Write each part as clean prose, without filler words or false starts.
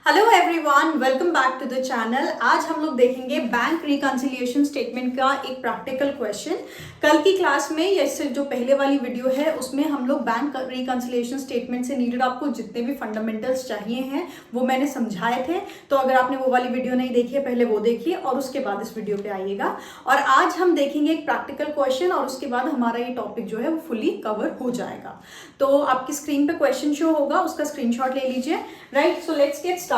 Hello everyone, welcome back to the channel. आज हम लोग देखेंगे बैंक रिकंसिलिएशन स्टेटमेंट का एक प्रैक्टिकल क्वेश्चन। कल की क्लास में या इससे जो पहले वाली वीडियो है उसमें हम लोग बैंक रिकंसिलिएशन स्टेटमेंट से नीडेड आपको जितने भी फंडामेंटल्स चाहिए हैं वो मैंने समझाए थे। तो अगर आपने वो वाली वीडियो नहीं देखी है पहले वो देखिए और उसके बाद इस वीडियो पे आइएगा। और आज हम देखेंगे एक प्रैक्टिकल क्वेश्चन और उसके बाद हमारा ये टॉपिक जो है वो फुली कवर हो जाएगा। तो आपकी स्क्रीन पे क्वेश्चन शो होगा, उसका स्क्रीनशॉट ले लीजिए। Right, so let's get started.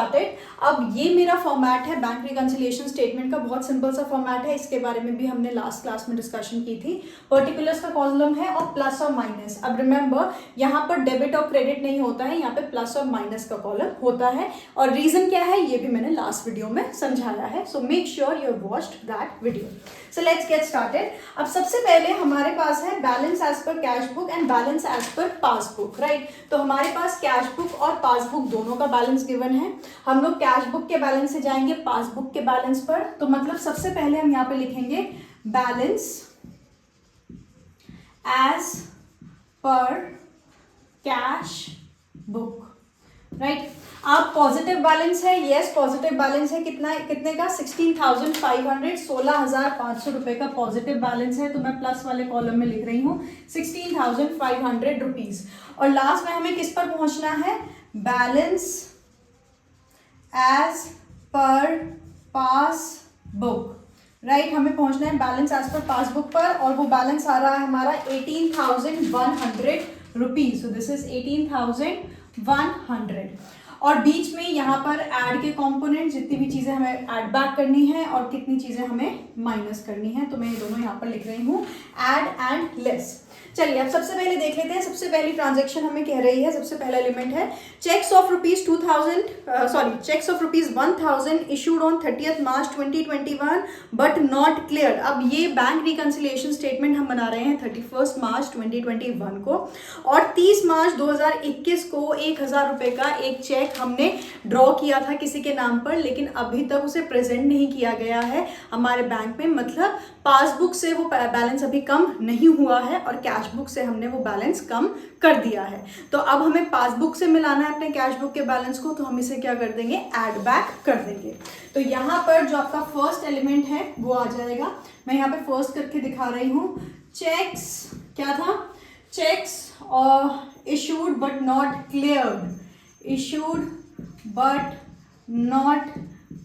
अब ये मेरा फॉर्मेट है बैंक रिकंसिलिएशन स्टेटमेंट का, बहुत सिंपल सा फॉर्मेट है। इसके बारे में भी हमने लास्ट क्लास में डिस्कशन की थी। पर्टिकुलर्स का कॉलम है और प्लस और माइनस। अब रिमेंबर यहाँ पर डेबिट और क्रेडिट नहीं होता है, यहाँ पे प्लस और माइनस का कॉलम होता है। और रीजन क्या है ये भी मैंने लास्ट वीडियो में समझाया है। So make sure you have watched that video. So let's get started. अब सबसे पहले हमारे पास है balance as per cash book and balance as per passbook. Right, तो हमारे पास कैश बुक और पासबुक दोनों का बैलेंस गिवन है। हम लोग कैश बुक के बैलेंस से जाएंगे पासबुक के बैलेंस पर। तो मतलब सबसे पहले हम यहाँ पे लिखेंगे balance as per cash book. Right, आप पॉजिटिव बैलेंस है, यस पॉजिटिव बैलेंस है। कितने का 16,500, 16,500 रुपए का पॉजिटिव बैलेंस है। तो मैं प्लस वाले कॉलम में लिख रही हूँ 16,500 रुपीज। और लास्ट में हमें किस पर पहुंचना है, balance as per passbook. Right, हमें पहुंचना है बैलेंस एज पर पासबुक पर और वो बैलेंस आ रहा है हमारा 18,100 रुपीज। So this is 18,100। और बीच में यहाँ पर ऐड के कंपोनेंट, जितनी भी चीजें हमें ऐड बैक करनी है और कितनी चीजें हमें माइनस करनी है, तो मैं ये दोनों यहाँ पर लिख रही हूँ ऐड एंड लेस। चलिए अब सबसे पहले देख लेते हैं। सबसे पहली ट्रांजैक्शन हमें कह रही है, सबसे पहला एलिमेंट है cheques of rupees 1,000 issued on 30th March 2021 but not clear. अब ये बैंक रिकंसिलिएशन स्टेटमेंट हम बना रहे हैं 31 मार्च 2021 को और 30 मार्च 2021 को 1,000 रुपए का एक चेक हमने ड्रॉ किया था किसी के नाम पर, लेकिन अभी तक उसे प्रेजेंट नहीं किया गया है हमारे बैंक में। मतलब पासबुक से वो बैलेंस अभी कम नहीं हुआ है और कैश बुक से हमने वो बैलेंस कम कर दिया है। तो अब हमें पासबुक से मिलाना है अपने कैश बुक के बैलेंस को, तो हम इसे क्या कर देंगे, ऐड बैक कर देंगे। तो यहाँ पर जो आपका फर्स्ट एलिमेंट है वो आ जाएगा। मैं यहाँ पे फर्स्ट करके दिखा रही हूँ। चेक्स क्या था, cheques issued but not cleared, issued but not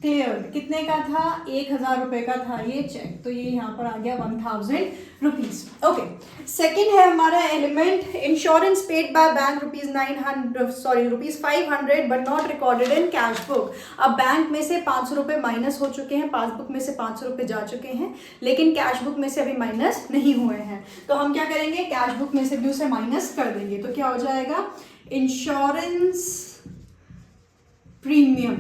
cleared. कितने का था, 1,000 रुपए का था ये चेक, तो ये यहाँ पर आ गया 1,000 रुपीज। ओके, सेकेंड है हमारा element insurance paid by bank rupees 500 but not recorded in cash book. अब बैंक में से 500 रुपए माइनस हो चुके हैं, पासबुक में से 500 रुपए जा चुके हैं, लेकिन कैश बुक में से अभी माइनस नहीं हुए हैं। तो हम क्या करेंगे, कैश बुक में से भी उसे माइनस कर देंगे। तो क्या हो जाएगा, इंश्योरेंस प्रीमियम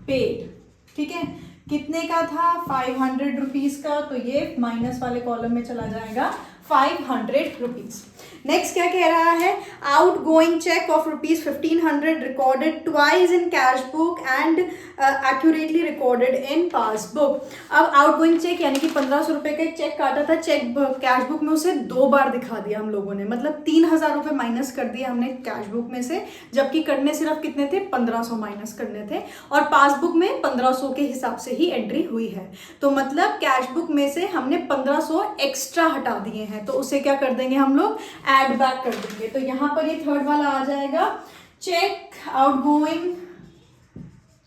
पेड। ठीक है, कितने का था, 500 रुपीज का, तो ये माइनस वाले कॉलम में चला जाएगा 500 रुपीज। नेक्स्ट क्या कह रहा है, outgoing cheque of rupees 1,500 recorded twice in cash book and accurately recorded in passbook. अब आउट गोइंग चेक यानी कि 1,500 रुपए का एक चेक काटा था, चेक कैश बुक में उसे 2 बार दिखा दिया हम लोगों ने, मतलब 3,000 रुपए माइनस कर दिया हमने कैश बुक में से, जबकि करने सिर्फ कितने थे, 1,500 माइनस करने थे और पासबुक में 1,500 के हिसाब से ही एंट्री हुई है। तो मतलब कैश बुक में से हमने 1,500 एक्स्ट्रा हटा दिए हैं, तो उसे क्या कर देंगे हम लोग, ऐड बैक कर देंगे। तो यहां पर ये थर्ड वाला आ जाएगा, cheque outgoing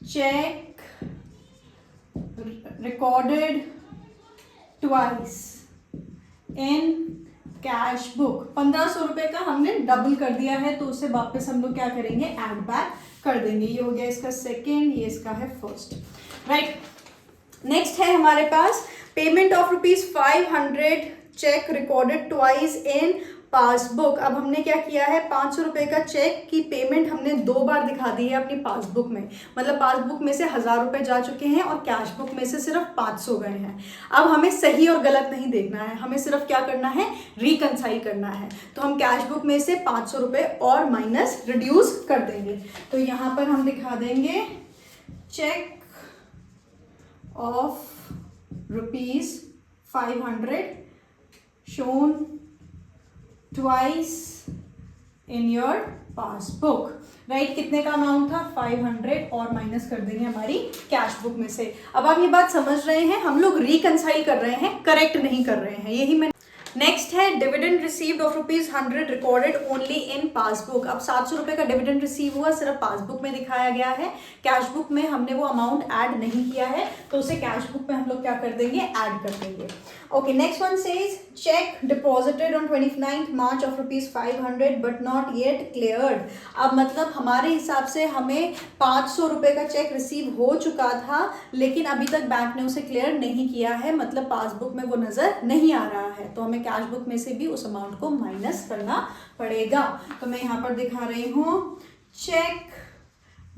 cheque recorded twice in cash book. 1,500 रुपए का हमने डबल कर दिया है, तो उसे वापस हम लोग क्या करेंगे, ऐड बैक कर देंगे। ये हो गया इसका सेकेंड, ये इसका है फर्स्ट। राइट, नेक्स्ट है हमारे पास payment of rupees 500 cheque recorded twice in passbook. अब हमने क्या किया है, 500 रुपए का चेक की पेमेंट हमने 2 बार दिखा दी है अपनी पासबुक में, मतलब पासबुक में से 1,000 रुपए जा चुके हैं और कैश बुक में से सिर्फ 500 गए हैं। अब हमें सही और गलत नहीं देखना है, हमें सिर्फ क्या करना है, रिकंसाइल करना है। तो हम कैश बुक में से 500 रुपए और माइनस रिड्यूस कर देंगे। तो यहाँ पर हम दिखा देंगे cheque of rupees 500 shown twice in your passbook, right. कितने का अमाउंट था 500 और माइनस कर देंगे हमारी कैश बुक में से। अब आप ये बात समझ रहे हैं, हम लोग रिकंसाइल कर रहे हैं, करेक्ट नहीं कर रहे हैं, यही मैं। नेक्स्ट है dividend received of ₹100 recorded only in passbook. अब 700 रुपये का डिविडेंड रिसीव हुआ, सिर्फ पासबुक में दिखाया गया है, कैश बुक में हमने वो अमाउंट ऐड नहीं किया है, तो उसे कैश बुक में हम लोग क्या कर देंगे, ऐड कर देंगे। Okay, next one says check deposited on 29 March of ₹500 but not yet cleared. अब मतलब हमारे हिसाब से हमें 500 रुपये का चेक रिसीव हो चुका था, लेकिन अभी तक बैंक ने उसे क्लियर नहीं किया है, मतलब पासबुक में वो नज़र नहीं आ रहा है, तो हमें कैश बुक में से भी उस अमाउंट को माइनस करना पड़ेगा। तो मैं यहाँ पर दिखा रही हूँ check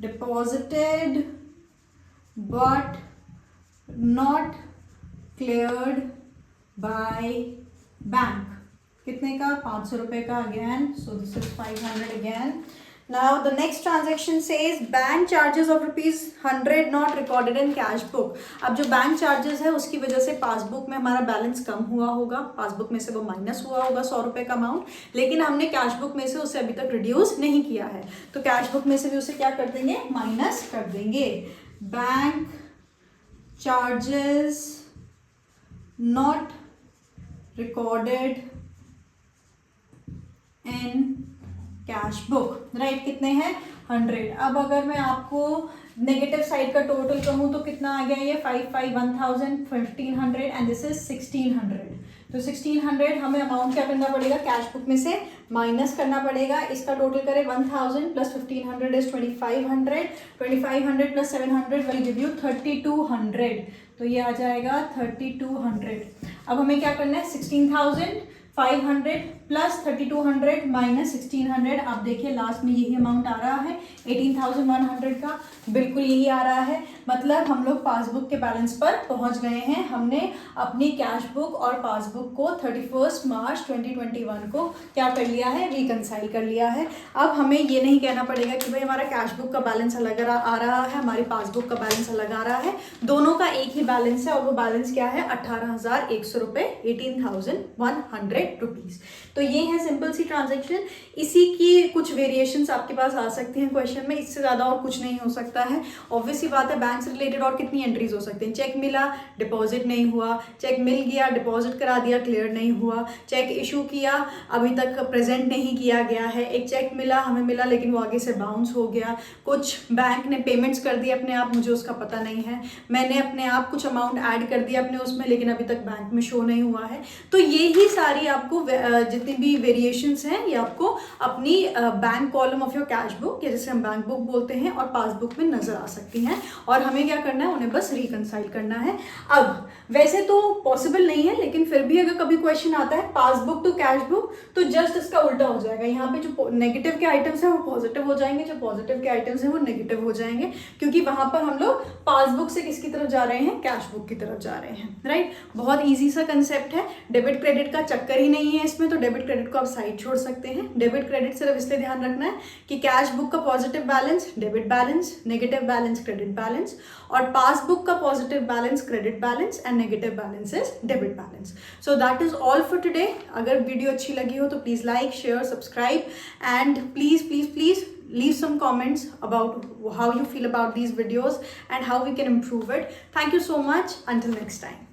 deposited but not cleared by bank, कितने का 500 रुपये का again, so this is 500 again. Now the next transaction says bank charges of ₹100 not recorded in cash book. अब जो बैंक चार्जेस है उसकी वजह से पासबुक में हमारा बैलेंस कम हुआ होगा, पासबुक में से वो माइनस हुआ होगा 100 रुपये का अमाउंट, लेकिन हमने कैश बुक में से उसे अभी तक रिड्यूस नहीं किया है, तो कैश बुक में से भी उसे क्या कर देंगे, माइनस कर देंगे। Bank charges not recorded in cash book, right, कितने हैं 100। अब अगर मैं आपको नेगेटिव साइड का टोटल कहूँ तो कितना आ गया, ये 5,1000, 1500 एंड दिस इज 1600। तो 1600 हमें अमाउंट क्या करना पड़ेगा, कैश बुक में से माइनस करना पड़ेगा। इसका टोटल करें 1000 plus 1500 is 2500, 2500 plus 700 will give you 3200, तो ये आ जाएगा 3200। अब हमें क्या करना है, 16,500 प्लस 3200 माइनस 1600, आप देखिए लास्ट में यही अमाउंट आ रहा है 18,100 का, बिल्कुल यही आ रहा है। मतलब हम लोग पासबुक के बैलेंस पर पहुंच गए हैं, हमने अपनी कैश बुक और पासबुक को 31 मार्च 2021 को क्या कर लिया है, रिकंसाइल कर लिया है। अब हमें ये नहीं कहना पड़ेगा कि भाई हमारा कैश बुक का बैलेंस अलग आ रहा है, हमारी पासबुक का बैलेंस अलग आ रहा है, दोनों का एक ही बैलेंस है और वो बैलेंस क्या है 18,100 रुपये, 18,100 रुपीज़। तो ये है सिंपल सी ट्रांजैक्शन। इसी की कुछ वेरिएशंस आपके पास आ सकती हैं क्वेश्चन में, इससे ज़्यादा और कुछ नहीं हो सकता है। ऑब्वियस सी बात है, बैंक से रिलेटेड और कितनी एंट्रीज हो सकती हैं, चेक मिला डिपॉजिट नहीं हुआ, चेक मिल गया डिपॉजिट करा दिया क्लियर नहीं हुआ, चेक इशू किया अभी तक प्रेजेंट नहीं किया गया है, एक चेक मिला हमें मिला लेकिन वो आगे से बाउंस हो गया, कुछ बैंक ने पेमेंट्स कर दी अपने आप, मुझे उसका पता नहीं है, मैंने अपने आप कुछ अमाउंट ऐड कर दिया अपने उसमें लेकिन अभी तक बैंक में शो नहीं हुआ है। तो ये ही सारी आपको जितनी भी वेरिएशंस हैं ये आपको अपनी bank column of your cash book, या जैसे हम बैंक बुक बोलते हैं, और पासबुक में नजर आ सकती हैं, और हमें क्या करना है, उन्हें बस रिकंसाइल करना है। अब वैसे तो पॉसिबल नहीं है, लेकिन फिर भी अगर कभी क्वेश्चन आता है पासबुक टू कैश बुक, तो जस्ट इसका उल्टा हो जाएगा, यहाँ पे जो नेगेटिव के आइटम्स हैं वो पॉजिटिव हो जाएंगे, जो पॉजिटिव के आइटम्स हैं वो नेगेटिव हो जाएंगे, क्योंकि वहां पर हम लोग पासबुक से किसकी तरफ जा रहे हैं, कैश बुक की तरफ जा रहे हैं, राइट। बहुत ईजी सा कंसेप्ट है, डेबिट क्रेडिट का चक्कर ही नहीं है इसमें, तो डेबिट क्रेडिट को आप साइड छोड़ सकते हैं। डेबिट क्रेडिट सिर्फ इसलिए ध्यान रखना है कि कैश बुक का positive balance debit balance, negative balance credit balance, और पासबुक का positive balance credit balance and negative balance is debit balance. So that is all for today. अगर वीडियो अच्छी लगी हो तो please like share subscribe and please please please leave some comments about how you feel about these videos and how we can improve it. Thank you so much. Until next time.